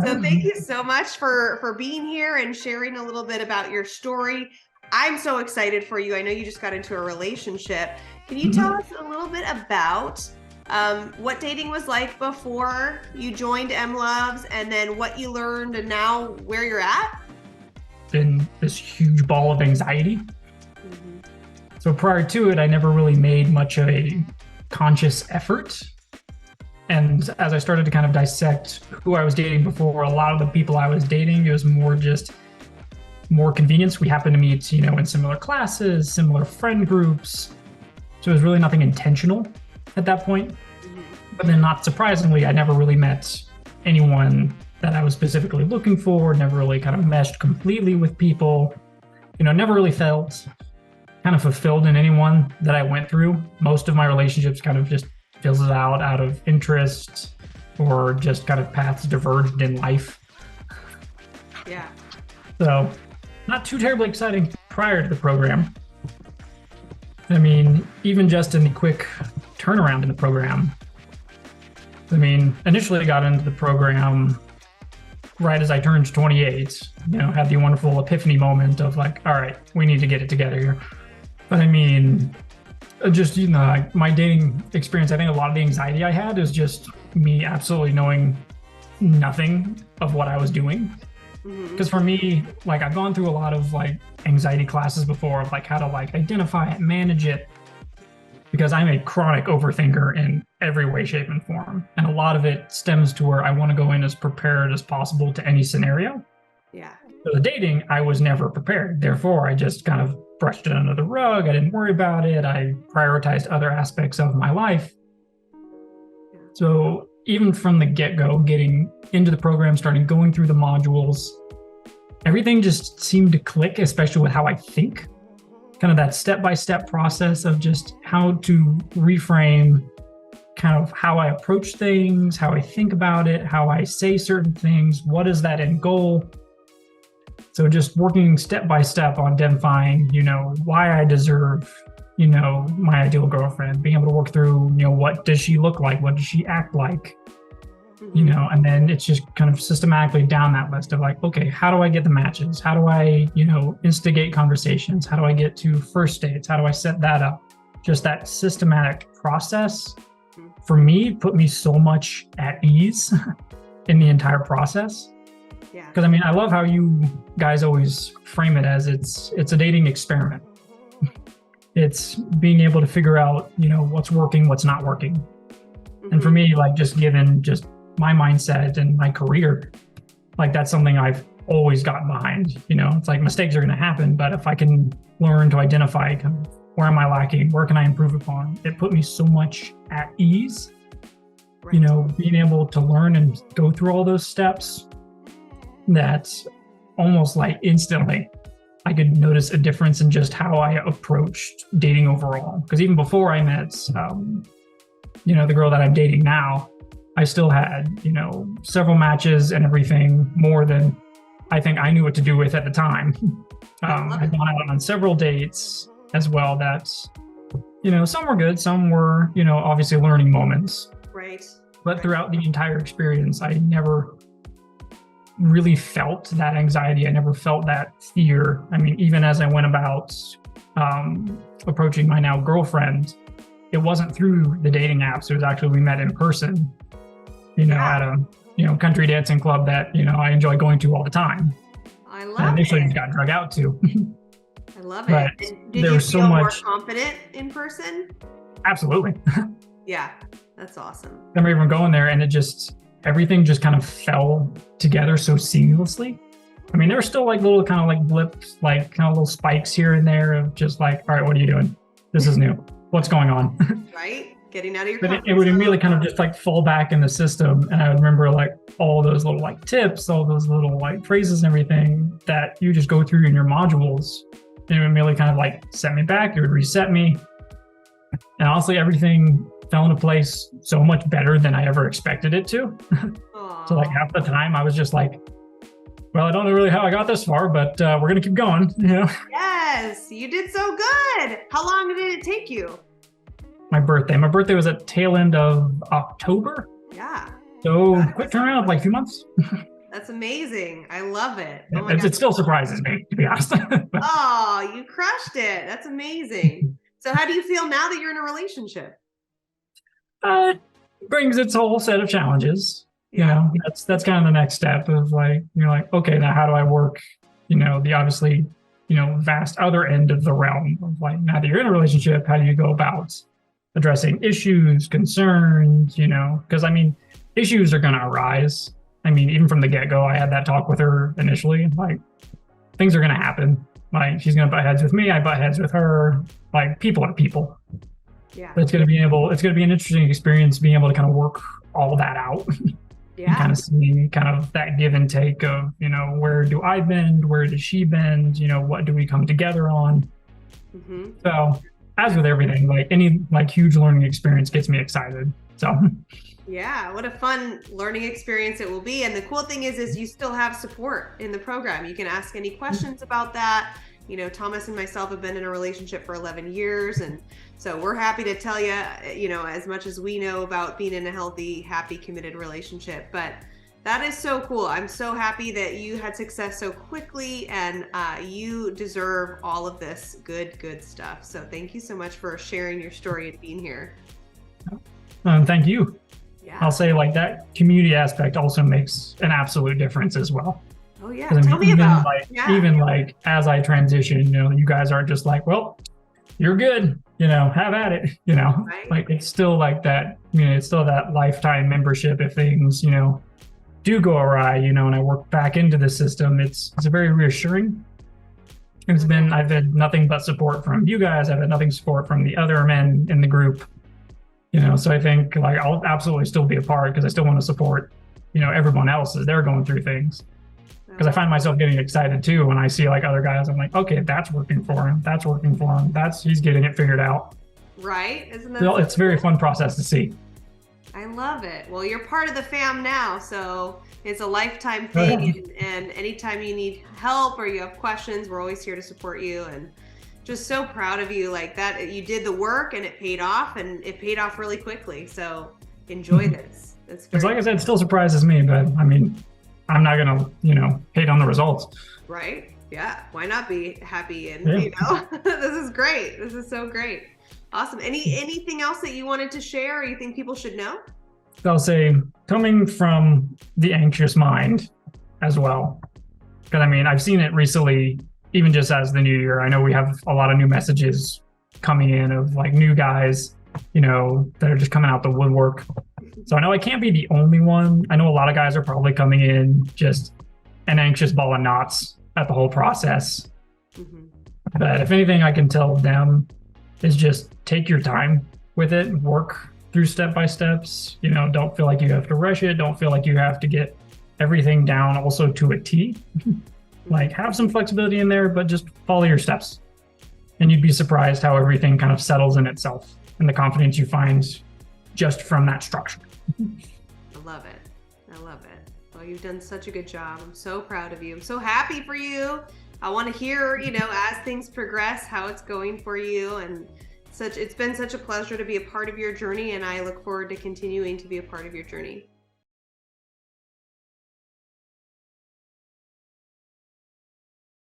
So thank you so much for being here and sharing a little bit about your story. I'm so excited for you. I know you just got into a relationship. Can you tell us a little bit about what dating was like before you joined emlovz, and then what you learned and now where you're at? Been this huge ball of anxiety. So prior to it, I never really made much of a conscious effort. And as I started to kind of dissect who I was dating before, a lot of the people I was dating, it was more convenience. We happened to meet, in similar classes, similar friend groups. So it was really nothing intentional at that point. But then not surprisingly, I never really met anyone that I was specifically looking for, never really kind of meshed completely with people, never really felt kind of fulfilled in anyone that I went through. Most of my relationships kind of just fizzled out of interest, or just kind of paths diverged in life. Yeah. So not too terribly exciting prior to the program. I mean, even just in the quick turnaround in the program, initially I got into the program right as I turned 28, had the wonderful epiphany moment of like, all right, we need to get it together here. But just, my dating experience, I think a lot of the anxiety I had is just me absolutely knowing nothing of what I was doing. Because for me, I've gone through a lot of anxiety classes before of how to identify it, manage it, because I'm a chronic overthinker in every way, shape, and form. And a lot of it stems to where I want to go in as prepared as possible to any scenario. Yeah. So the dating, I was never prepared. Therefore, I just kind of brushed it under the rug. I didn't worry about it. I prioritized other aspects of my life. So even from the get-go, getting into the program, starting going through the modules, everything just seemed to click, especially with how I think. Kind of that step-by-step process of just how to reframe kind of how I approach things, how I think about it, how I say certain things, what is that end goal. So just working step by step on identifying, why I deserve, my ideal girlfriend, being able to work through, what does she look like? What does she act like? And then it's just kind of systematically down that list of okay, how do I get the matches? How do I, instigate conversations? How do I get to first dates? How do I set that up? Just that systematic process for me put me so much at ease in the entire process. Yeah. Because I love how you guys always frame it as it's a dating experiment. It's being able to figure out, what's working, what's not working. And for me, just given just my mindset and my career, that's something I've always gotten behind. It's mistakes are going to happen, but if I can learn to identify kind of where am I lacking, where can I improve upon, it put me so much at ease. Right. Being able to learn and go through all those steps, that's almost instantly I could notice a difference in just how I approached dating overall. Because even before I met, the girl that I'm dating now, I still had, several matches and everything more than I think I knew what to do with at the time. I'd gone out on several dates as well that, some were good, some were, obviously learning moments. Right. But throughout the entire experience, I never really felt that anxiety. I never felt that fear. Even as I went about approaching my now girlfriend, it wasn't through the dating apps. It was actually, we met in person, at a, country dancing club that, I enjoy going to all the time. I love and initially it. Just got drug out to. I love but it. And did you feel more confident in person? Absolutely. Yeah, that's awesome. I remember going there and everything just kind of fell together so seamlessly. There were still little kind of blips, kind of little spikes here and there of just all right, what are you doing? This is new. What's going on? Right? Getting out of your But it would immediately kind of just fall back in the system. And I would remember all those little tips, all those little phrases and everything that you just go through in your modules. And it would immediately kind of set me back. It would reset me. And honestly, everything fell into place so much better than I ever expected it to. So half the time I was just well, I don't know really how I got this far, but we're going to keep going. Yes, you did so good. How long did it take you? My birthday was at tail end of October. Yeah. So quick turnaround, a few months. That's amazing. I love it. Yeah, Oh my gosh. it still surprises me, to be honest. Oh, you crushed it. That's amazing. So how do you feel now that you're in a relationship? It brings its whole set of challenges. You Yeah. know, that's kind of the next step of like, you're like, okay, now how do I work, the obviously, vast other end of the realm of like, now that you're in a relationship, how do you go about addressing issues, concerns, because I mean, issues are going to arise. I mean, even from the get-go, I had that talk with her initially, like things are going to happen. Like she's going to butt heads with me, I butt heads with her. Like people are people. Yeah. But it's going to be an interesting experience being able to kind of work all that out. Yeah. And kind of see kind of that give and take of, where do I bend? Where does she bend? What do we come together on? Mm-hmm. So as with everything, like any like huge learning experience gets me excited. So yeah, what a fun learning experience it will be. And the cool thing is you still have support in the program. You can ask any questions about that. Thomas and myself have been in a relationship for 11 years. And so we're happy to tell you, as much as we know about being in a healthy, happy, committed relationship. But that is so cool. I'm so happy that you had success so quickly, and you deserve all of this good stuff. So thank you so much for sharing your story and being here. Thank you. Yeah. I'll say like that community aspect also makes an absolute difference as well. Oh yeah. I mean, Tell me about even like as I transition, you guys aren't just like, well, you're good, have at it, Right. like it's still like that, it's still that lifetime membership if things, do go awry, and I work back into the system. It's very reassuring. I've had nothing but support from you guys. I've had nothing support from the other men in the group, so I think like I'll absolutely still be a part because I still want to support, everyone else as they're going through things. Because I find myself getting excited too when I see like other guys. I'm like, okay, that's working for him. That's working for him. He's getting it figured out. Right? Isn't that so it's a very fun process to see. I love it. Well, you're part of the fam now, so it's a lifetime thing. And anytime you need help or you have questions, we're always here to support you. And just so proud of you, like that you did the work and it paid off, and it paid off really quickly. So enjoy this. It's like I said, it still surprises me, but I mean, I'm not gonna, hate on the results. Right? Yeah. Why not be happy? And this is great. This is so great. Awesome. Anything else that you wanted to share or you think people should know? I'll say coming from the anxious mind as well. Because I mean, I've seen it recently, even just as the new year. I know we have a lot of new messages coming in of like new guys, that are just coming out the woodwork. So I know I can't be the only one. I know a lot of guys are probably coming in just an anxious ball of knots at the whole process. Mm-hmm. But if anything I can tell them is just take your time with it, work through step by steps. Don't feel like you have to rush it. Don't feel like you have to get everything down also to a T. Like have some flexibility in there, but just follow your steps. And you'd be surprised how everything kind of settles in itself and the confidence you find just from that structure. I love it. I love it. Well, you've done such a good job. I'm so proud of you. I'm so happy for you. I want to hear, as things progress, how it's going for you. And it's been such a pleasure to be a part of your journey. And I look forward to continuing to be a part of your journey.